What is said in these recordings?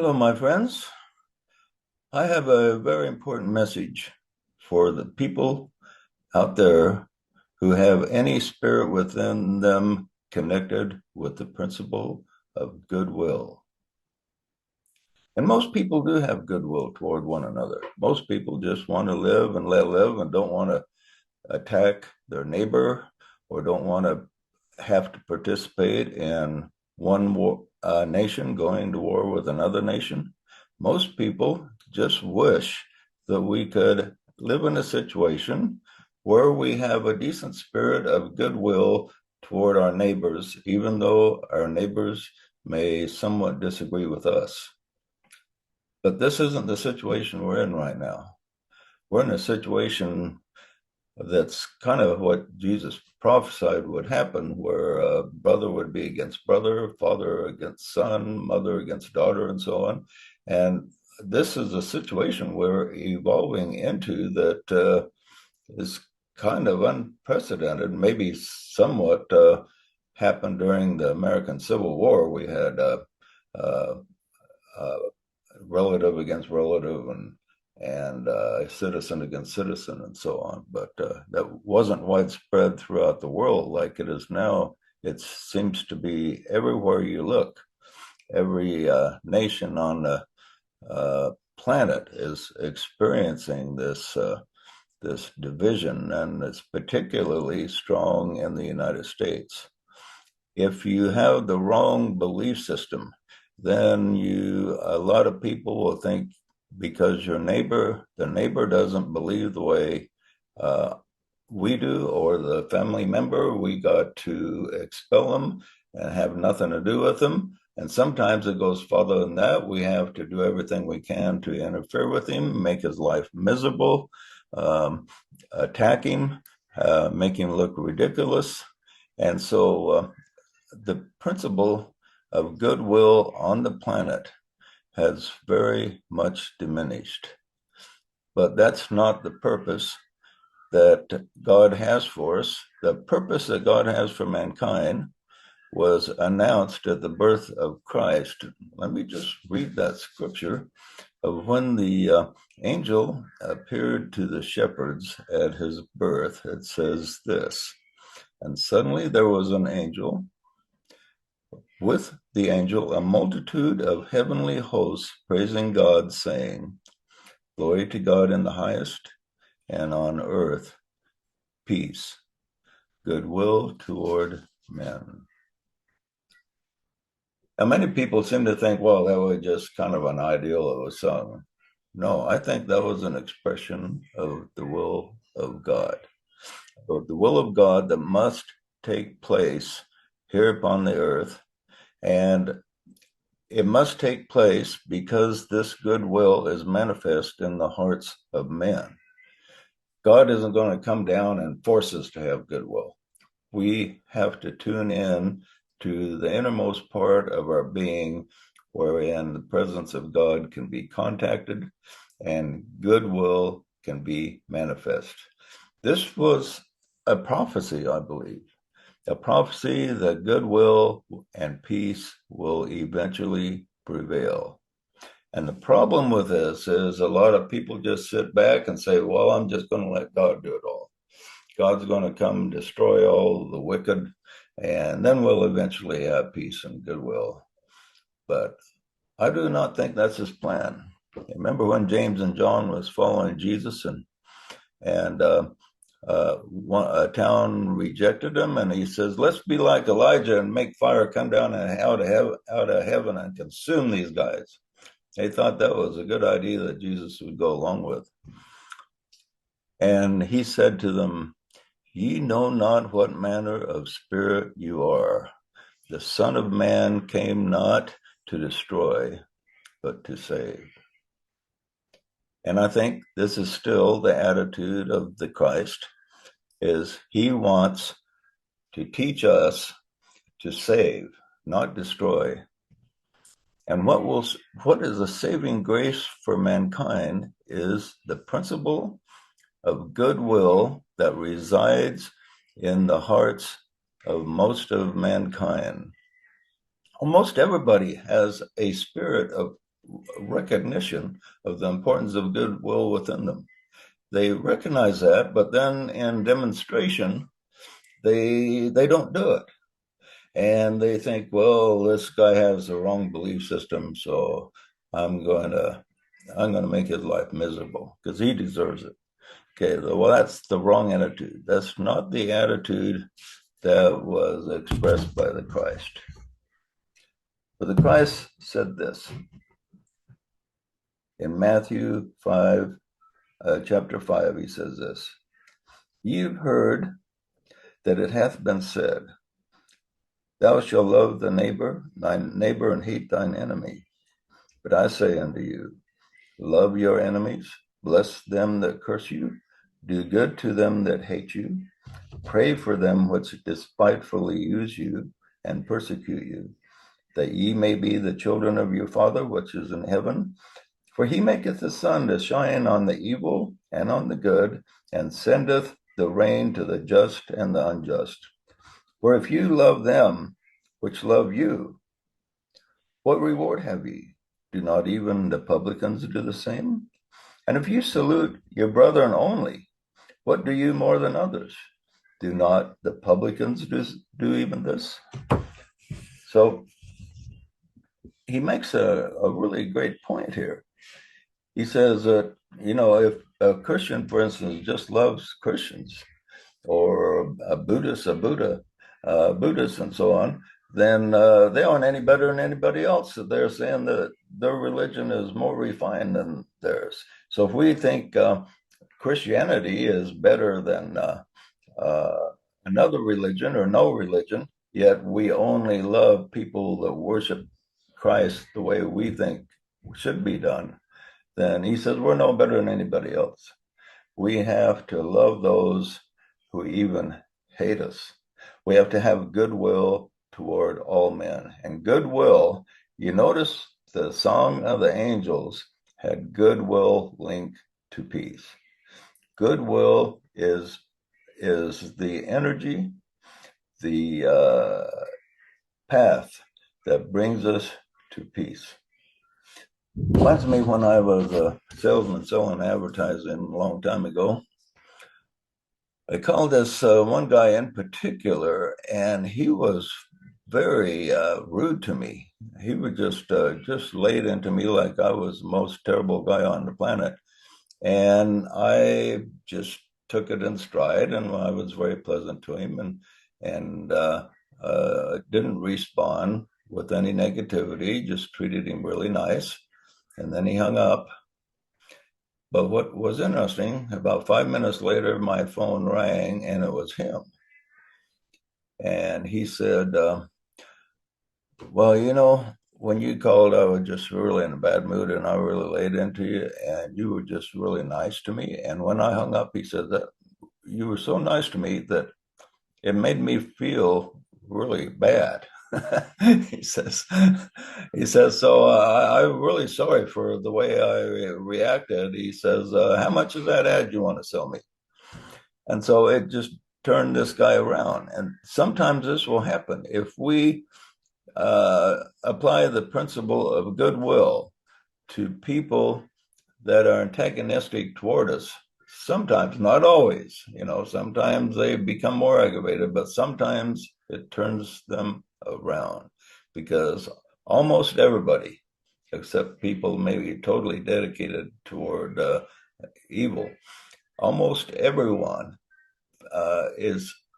Hello, my friends. I have a very important message for the people out there who have any spirit within them connected with the principle of goodwill. And most people do have goodwill toward one another. Most people just want to live and let live and don't want to attack their neighbor or don't want to have to participate in one nation going to war with another nation. Most people just wish that we could live in a situation where we have a decent spirit of goodwill toward our neighbors, even though our neighbors may somewhat disagree with us. But this isn't the situation we're in right now. We're in a situation that's kind of what Jesus prophesied would happen, where brother would be against brother, father against son, mother against daughter, and so on. And this is a situation we're evolving into that is kind of unprecedented, maybe somewhat happened during the American Civil War. We had uh, uh, relative against relative and citizen against citizen and so on. But that wasn't widespread throughout the world like it is now. It seems to be everywhere you look. Every nation on the planet is experiencing this division, and it's particularly strong in the United States. If you have the wrong belief system, then a lot of people will think because the neighbor doesn't believe the way uh, we do, or the family member, we got to expel them and have nothing to do with them. And sometimes it goes further than that. We have to do everything we can to interfere with him, make his life miserable, um, attack him, make him look ridiculous. And so the principle of goodwill on the planet has very much diminished. But that's not the purpose that God has for us. The purpose that God has for mankind was announced at the birth of Christ. Let me just read that scripture of when the angel appeared to the shepherds at his birth. It says this, and suddenly there was an angel with the angel, a multitude of heavenly hosts praising God, saying, Glory to God in the highest, and on earth peace, goodwill toward men. Now, many people seem to think, well, that was just kind of an ideal of a song. No, I think that was an expression of the will of God, of the will of God that must take place here upon the earth. And it must take place because this goodwill is manifest in the hearts of men. God isn't going to come down and force us to have goodwill. We have to tune in to the innermost part of our being, wherein the presence of God can be contacted and goodwill can be manifest. This was a prophecy, I believe, a prophecy that goodwill and peace will eventually prevail. And the problem with this is a lot of people just sit back and say, well, I'm just going to let God do it all. God's going to come destroy all the wicked, and then we'll eventually have peace and goodwill. But I do not think that's his plan. Remember when James and John was following Jesus, and a town rejected him, and he says, let's be like Elijah and make fire come down out of heaven and consume these guys. They thought that was a good idea that Jesus would go along with. And he said to them, ye know not what manner of spirit you are. The Son of Man came not to destroy, but to save. And I think this is still the attitude of the Christ, is he wants to teach us to save, not destroy. And what is a saving grace for mankind is the principle of goodwill that resides in the hearts of most of mankind. Almost everybody has a spirit of recognition of the importance of goodwill within them. They recognize that, but then in demonstration, they don't do it. And they think, well, this guy has the wrong belief system, so I'm going to I'm going to make his life miserable because he deserves it. Okay, well, that's the wrong attitude. That's not the attitude that was expressed by the Christ. But the Christ said this in Matthew 5, chapter 5, he says this: You've heard that it hath been said, Thou shalt love thy neighbor, and hate thine enemy. But I say unto you, love your enemies, bless them that curse you, do good to them that hate you, pray for them which despitefully use you and persecute you, that ye may be the children of your Father which is in heaven. For he maketh the sun to shine on the evil and on the good, and sendeth the rain to the just and the unjust. For if you love them which love you, what reward have ye? Do not even the publicans do the same? And if you salute your brethren only, what do you more than others? Do not the publicans do even this? So he makes a really great point here. He says that, if a Christian, for instance, just loves Christians, or a Buddhist, Buddhist, and so on, then they aren't any better than anybody else. So they're saying that their religion is more refined than theirs. So if we think Christianity is better than another religion or no religion, yet we only love people that worship Christ the way we think should be done, then he says we're no better than anybody else. We have to love those who even hate us. We have to have goodwill toward all men. And goodwill, you notice the song of the angels had goodwill linked to peace. Goodwill is the energy, the path that brings us to peace. Reminds me when I was a salesman selling advertising a long time ago. I called this one guy in particular, and he was very rude to me. He would just lay it into me like I was the most terrible guy on the planet, and I just took it in stride, and I was very pleasant to him, and didn't respond with any negativity. Just treated him really nice, and then he hung up. But what was interesting, about 5 minutes later, my phone rang, and it was him. And he said, well, when you called, I was just really in a bad mood, and I really laid into you, and you were just really nice to me. And when I hung up, he said that you were so nice to me that it made me feel really bad. he says, so I'm really sorry for the way I reacted. He says, how much of that ad you want to sell me? And so it just turned this guy around. And sometimes this will happen if we apply the principle of goodwill to people that are antagonistic toward us. Sometimes, not always, sometimes they become more aggravated, but sometimes it turns them around, because almost everybody, except people maybe totally dedicated toward evil, almost everyone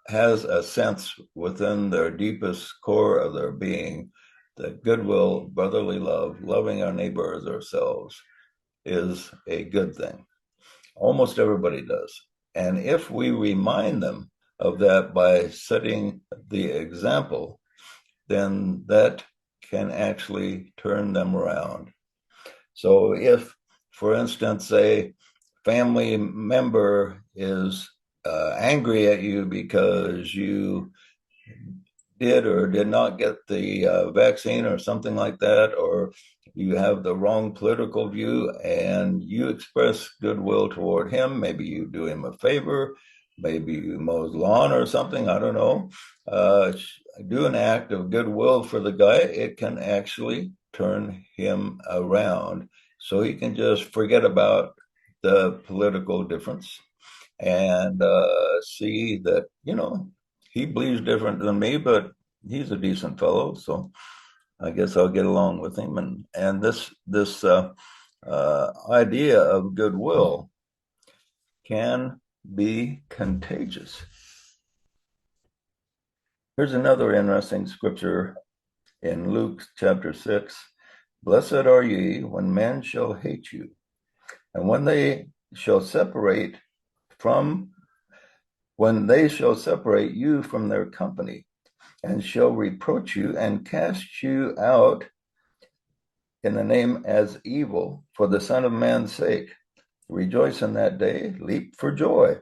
has a sense within their deepest core of their being that goodwill, brotherly love, loving our neighbor as ourselves is a good thing. Almost everybody does. And if we remind them of that by setting the example, then that can actually turn them around. So if, for instance, a family member is angry at you because you did or did not get the vaccine or something like that, or you have the wrong political view and you express goodwill toward him, maybe you do him a favor, maybe mows lawn or something, I don't know, do an act of goodwill for the guy, it can actually turn him around. So he can just forget about the political difference and see that, he believes different than me, but he's a decent fellow. So I guess I'll get along with him. And this idea of goodwill can be contagious. Here's another interesting scripture in Luke chapter 6. Blessed are ye when men shall hate you, and from when they shall separate you from their company, and shall reproach you and cast you out in the name as evil for the Son of Man's sake. Rejoice in that day, leap for joy.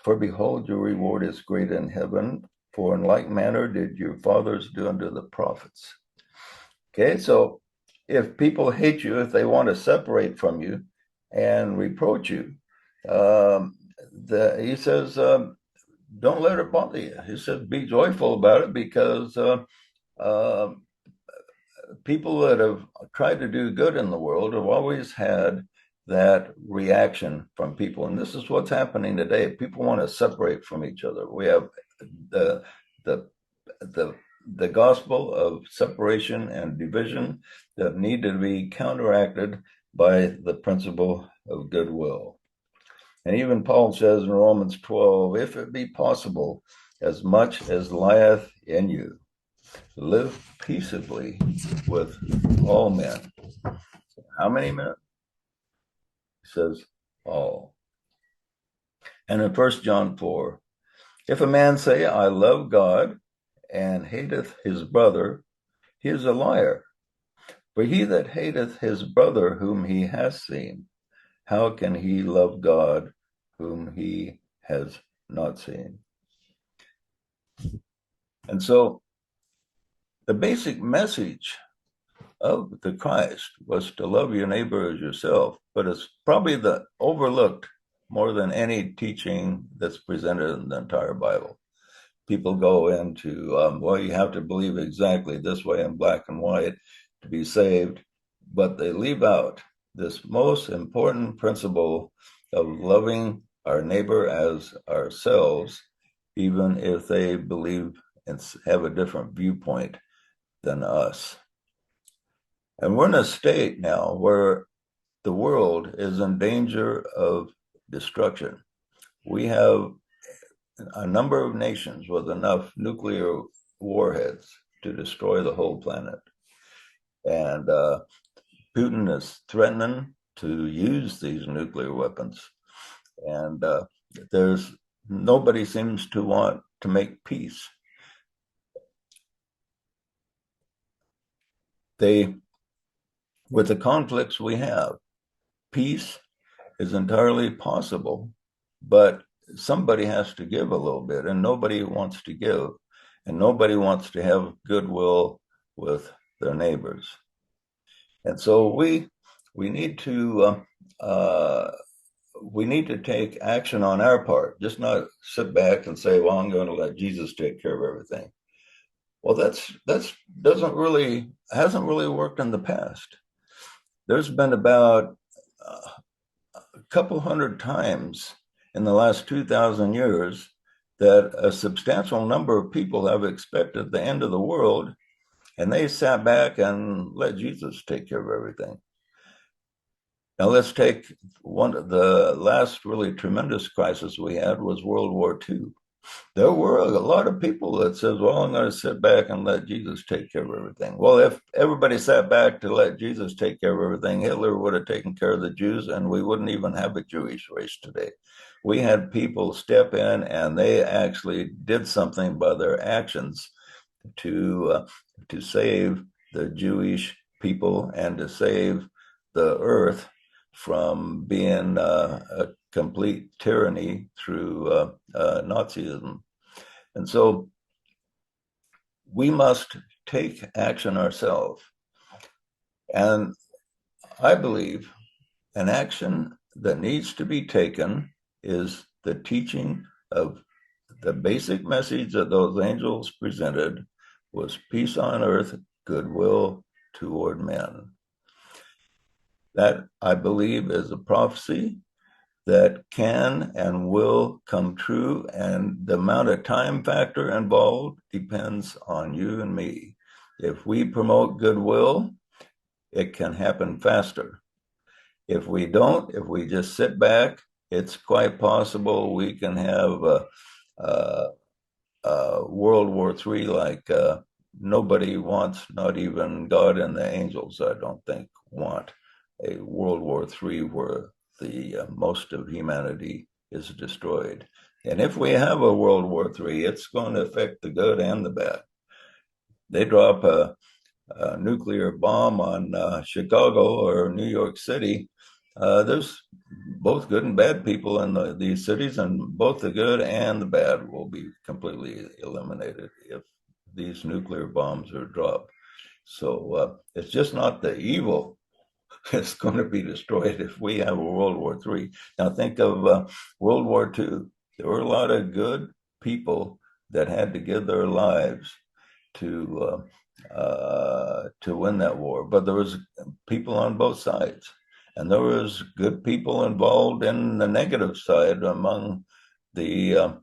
For behold, your reward is great in heaven, for in like manner did your fathers do unto the prophets. Okay, so if people hate you, if they want to separate from you and reproach you, he says, don't let it bother you. He says, be joyful about it, because uh, people that have tried to do good in the world have always had that reaction from people. And this is what's happening today. People want to separate from each other. We have the the the the gospel of separation and division that need to be counteracted by the principle of goodwill. And even Paul says in Romans 12, if it be possible, as much as lieth in you, live peaceably with all men. How many men? He says all. And in 1 John 4, if a man say, I love God, and hateth his brother, he is a liar. For he that hateth his brother whom he has seen, how can he love God whom he has not seen? And so the basic message of the Christ was to love your neighbor as yourself, but it's probably the overlooked more than any teaching that's presented in the entire Bible. People go into, well, you have to believe exactly this way in black and white to be saved, but they leave out this most important principle of loving our neighbor as ourselves, even if they believe and have a different viewpoint than us. And we're in a state now where the world is in danger of destruction. We have a number of nations with enough nuclear warheads to destroy the whole planet. And Putin is threatening to use these nuclear weapons. And there's nobody seems to want to make peace. With the conflicts we have, peace is entirely possible, but somebody has to give a little bit, and nobody wants to give, and nobody wants to have goodwill with their neighbors. And so we need to we need to take action on our part, just not sit back and say, well, I'm going to let Jesus take care of everything. Well, that's hasn't really worked in the past. There's been about a couple hundred times in the last 2,000 years that a substantial number of people have expected the end of the world, and they sat back and let Jesus take care of everything. Now let's take one of the last really tremendous crisis we had was World War II. There were a lot of people that says, well, I'm going to sit back and let Jesus take care of everything. Well, if everybody sat back to let Jesus take care of everything, Hitler would have taken care of the Jews, and we wouldn't even have a Jewish race today. We had people step in, and they actually did something by their actions to save the Jewish people and to save the earth from being a complete tyranny through Nazism. And so we must take action ourselves. And I believe an action that needs to be taken is the teaching of the basic message that those angels presented was peace on earth, goodwill toward men. That, I believe, is a prophecy that can and will come true, and the amount of time factor involved depends on you and me. If we promote goodwill, it can happen faster. If we don't, if we just sit back, it's quite possible we can have World War III like nobody wants, not even God and the angels, I don't think, want a World War III where the most of humanity is destroyed. And if we have a World War III, it's going to affect the good and the bad. They drop a nuclear bomb on Chicago or New York City. There's both good and bad people in these cities, and both the good and the bad will be completely eliminated if these nuclear bombs are dropped. So it's just not the evil that's going to be destroyed if we have a World War III. Now think of World War II. There were a lot of good people that had to give their lives to win that war, but there was people on both sides, and there was good people involved in the negative side among the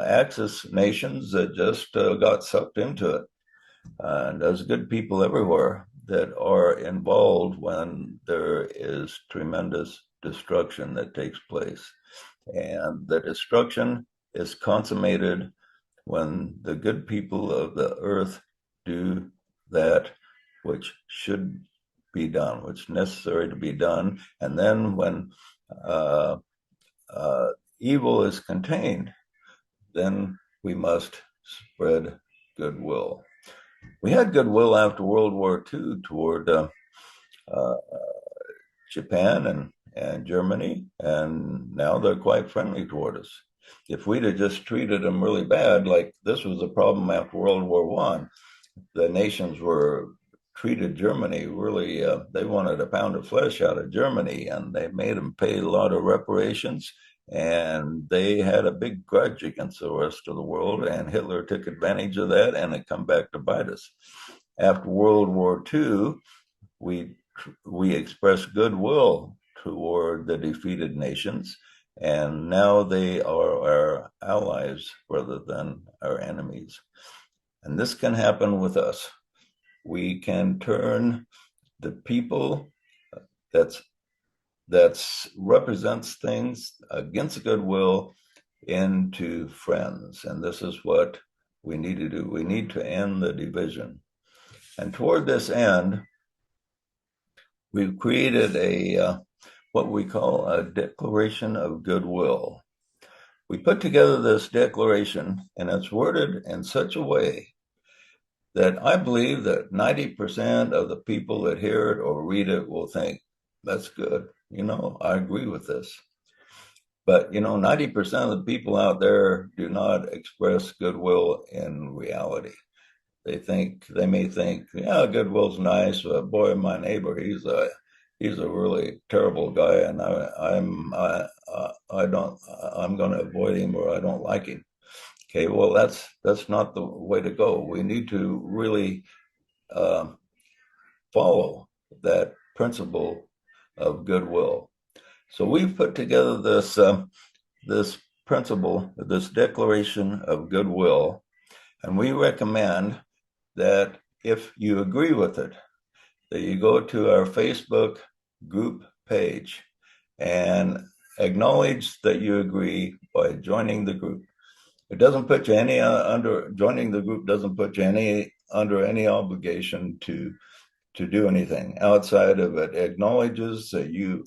Axis nations that just got sucked into it. And there's good people everywhere that are involved when there is tremendous destruction that takes place. And the destruction is consummated when the good people of the earth do that which should be done, which is necessary to be done. And then when uh, evil is contained, then we must spread goodwill. We had goodwill after World War II toward uh, Japan and Germany, and now they're quite friendly toward us. If we'd have just treated them really bad, like this was a problem after World War One, the nations were treated Germany really. They wanted a pound of flesh out of Germany, and they made them pay a lot of reparations. And they had a big grudge against the rest of the world, and Hitler took advantage of that, and it come back to bite us. After World War II, we we expressed goodwill toward the defeated nations, and now they are our allies rather than our enemies. And this can happen with us. We can turn the people that's represents things against goodwill into friends. And this is what we need to do. We need to end the division. And toward this end, we've created a what we call a Declaration of Goodwill. We put together this declaration, and it's worded in such a way that I believe that 90% of the people that hear it or read it will think, that's good. I agree with this. But, 90% of the people out there do not express goodwill in reality. They may think, yeah, goodwill's nice, but boy, my neighbor, he's a really terrible guy, and I'm going to avoid him, or I don't like him. Okay, well, that's not the way to go. We need to really follow that principle of goodwill. So we've put together this principle, this declaration of goodwill, and we recommend that if you agree with it, that you go to our Facebook group page and acknowledge that you agree by joining the group. It doesn't put you joining the group doesn't put you under any obligation to do anything outside of it. Acknowledges that you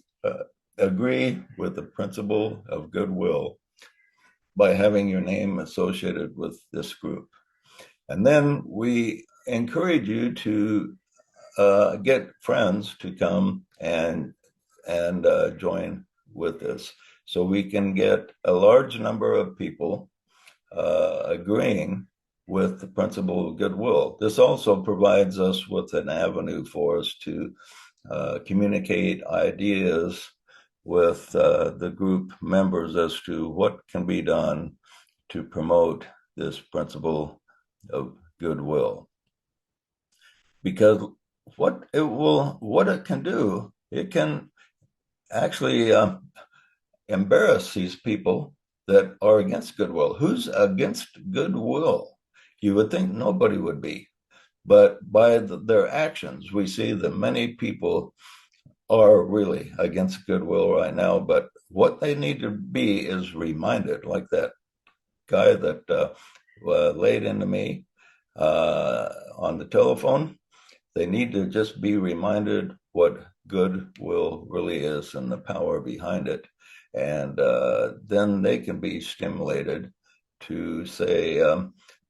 agree with the principle of goodwill by having your name associated with this group. And then we encourage you to get friends to come and join with this, so we can get a large number of people agreeing with the principle of goodwill. This also provides us with an avenue for us to communicate ideas with the group members as to what can be done to promote this principle of goodwill. Because what it can do, it can actually embarrass these people that are against goodwill. Who's against goodwill? You would think nobody would be. But by their actions, we see that many people are really against goodwill right now. But what they need to be is reminded, like that guy that laid into me on the telephone. They need to just be reminded what goodwill really is and the power behind it. And then they can be stimulated to say,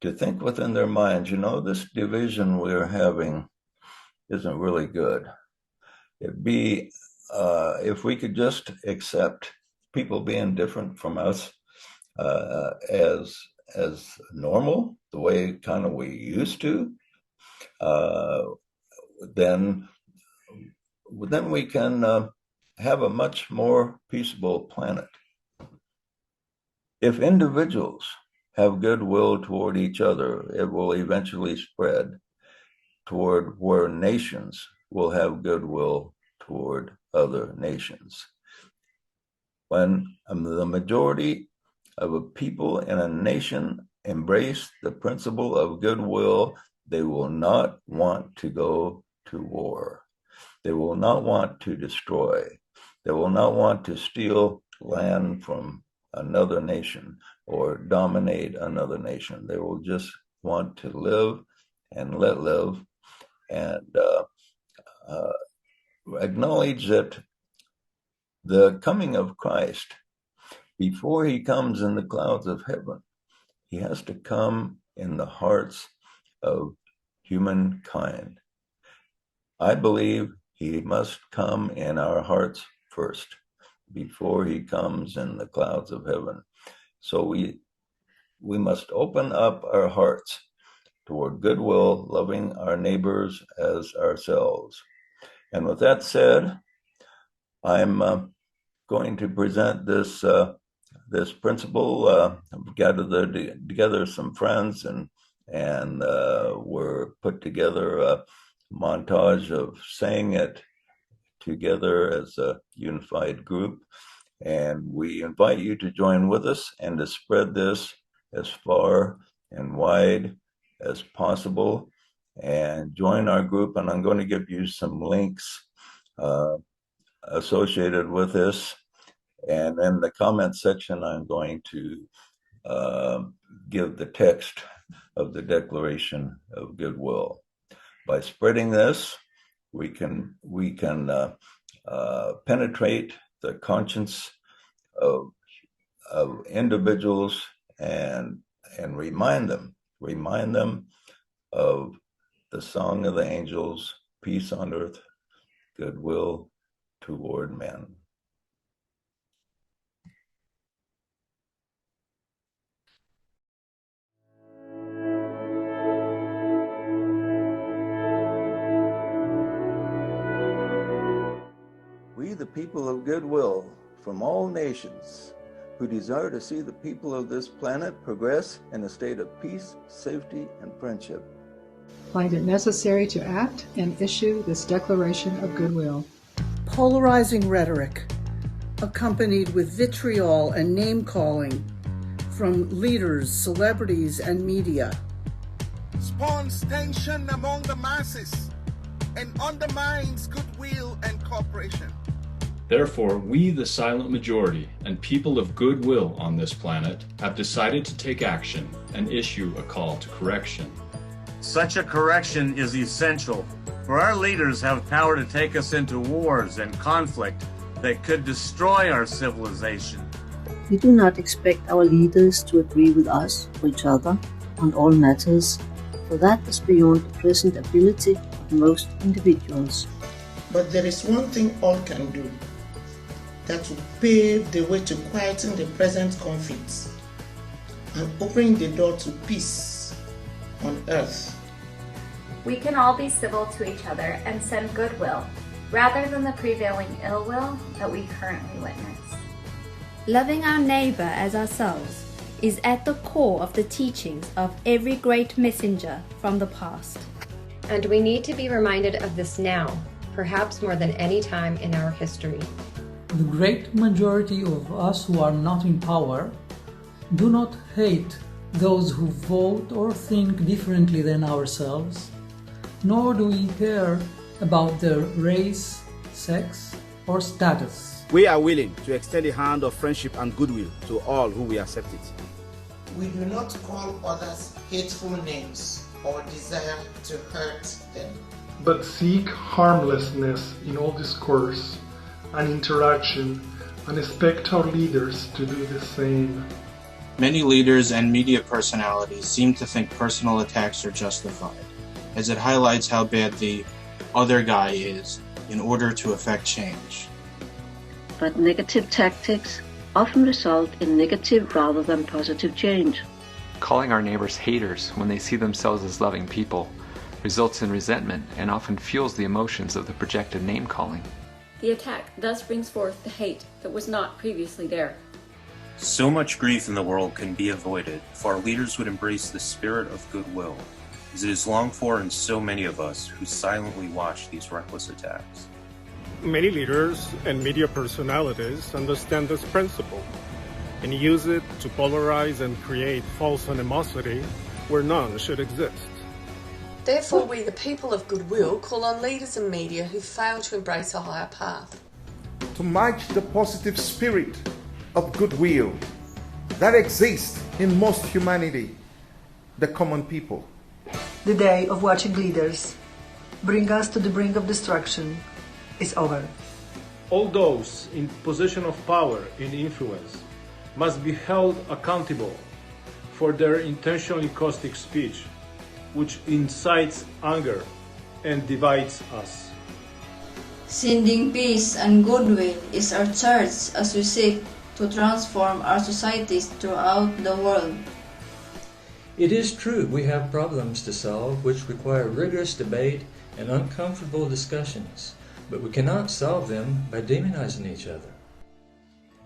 to think within their minds, this division we're having isn't really good. It'd be, if we could just accept people being different from us as normal, the way kind of we used to, then we can have a much more peaceable planet. If individuals have goodwill toward each other, it will eventually spread toward where nations will have goodwill toward other nations. When the majority of a people in a nation embrace the principle of goodwill, they will not want to go to war. They will not want to destroy. They will not want to steal land from another nation or dominate another nation. They will just want to live and let live and acknowledge that the coming of Christ, before he comes in the clouds of heaven, he has to come in the hearts of humankind. I believe he must come in our hearts first before he comes in the clouds of heaven. So we must open up our hearts toward goodwill, loving our neighbors as ourselves. And with that said, I'm going to present this principle. I've gathered together some friends and we're put together a montage of saying it together as a unified group. And we invite you to join with us and to spread this as far and wide as possible and join our group. And I'm going to give you some links associated with this. And in the comment section, I'm going to give the text of the Declaration of Goodwill. By spreading this, we can penetrate the conscience of individuals and remind them of the song of the angels, peace on earth, goodwill toward men. We, the people of goodwill from all nations, who desire to see the people of this planet progress in a state of peace, safety, and friendship, find it necessary to act and issue this Declaration of Goodwill. Polarizing rhetoric, accompanied with vitriol and name-calling from leaders, celebrities, and media, spawns tension among the masses and undermines goodwill and cooperation. Therefore, we, the silent majority, and people of goodwill on this planet, have decided to take action and issue a call to correction. Such a correction is essential, for our leaders have power to take us into wars and conflict that could destroy our civilization. We do not expect our leaders to agree with us or each other on all matters, for that is beyond the present ability of most individuals. But there is one thing all can do that will pave the way to quieting the present conflicts and opening the door to peace on earth. We can all be civil to each other and send goodwill, rather than the prevailing ill will that we currently witness. Loving our neighbor as ourselves is at the core of the teachings of every great messenger from the past. And we need to be reminded of this now, perhaps more than any time in our history. The great majority of us who are not in power do not hate those who vote or think differently than ourselves, nor do we care about their race, sex, or status. We are willing to extend a hand of friendship and goodwill to all who will accept it. We do not call others hateful names or desire to hurt them, but seek harmlessness in all discourse and interaction and expect our leaders to do the same. Many leaders and media personalities seem to think personal attacks are justified, as it highlights how bad the other guy is in order to effect change. But negative tactics often result in negative rather than positive change. Calling our neighbors haters when they see themselves as loving people results in resentment and often fuels the emotions of the projected name-calling. The attack thus brings forth the hate that was not previously there. So much grief in the world can be avoided if our leaders would embrace the spirit of goodwill, as it is longed for in so many of us who silently watch these reckless attacks. Many leaders and media personalities understand this principle and use it to polarize and create false animosity where none should exist. Therefore, we, the people of goodwill, call on leaders and media who fail to embrace a higher path to match the positive spirit of goodwill that exists in most humanity, the common people. The day of watching leaders bring us to the brink of destruction is over. All those in position of power and influence must be held accountable for their intentionally caustic speech, which incites anger and divides us. Sending peace and goodwill is our charge as we seek to transform our societies throughout the world. It is true we have problems to solve which require rigorous debate and uncomfortable discussions, but we cannot solve them by demonizing each other.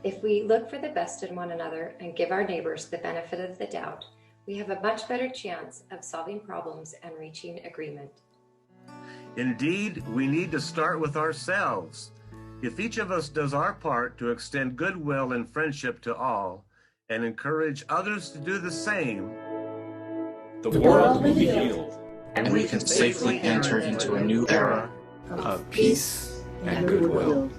If we look for the best in one another and give our neighbors the benefit of the doubt, we have a much better chance of solving problems and reaching agreement. Indeed, we need to start with ourselves. If each of us does our part to extend goodwill and friendship to all and encourage others to do the same, the world will be healed, and we can safely enter into a new era of peace and goodwill.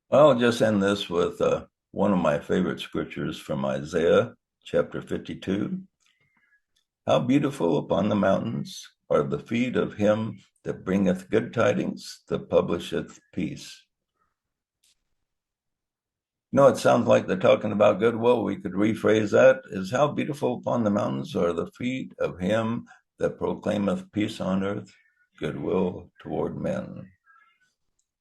I'll just end this with one of my favorite scriptures from Isaiah chapter 52. How beautiful upon the mountains are the feet of him that bringeth good tidings, that publisheth peace. You know, it sounds like they're talking about goodwill. We could rephrase that as how beautiful upon the mountains are the feet of him that proclaimeth peace on earth, goodwill toward men.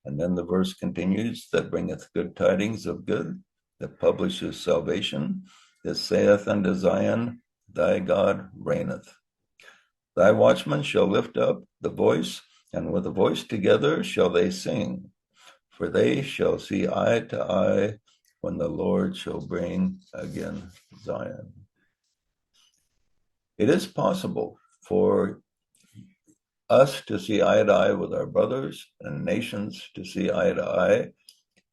And then the verse continues, that bringeth good tidings of good, that publishes salvation, that saith unto Zion, thy God reigneth. Thy watchmen shall lift up the voice, and with a voice together shall they sing. For they shall see eye to eye when the Lord shall bring again Zion. It is possible for us to see eye to eye with our brothers and nations to see eye to eye.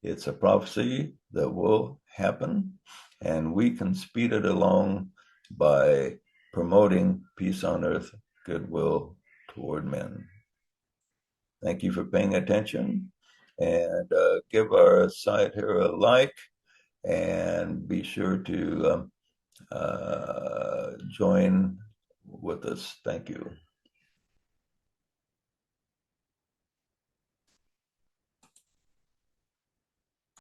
It's a prophecy that will happen, and we can speed it along by promoting peace on earth, goodwill toward men. Thank you for paying attention, and give our site here a like, and be sure to join with us. Thank you.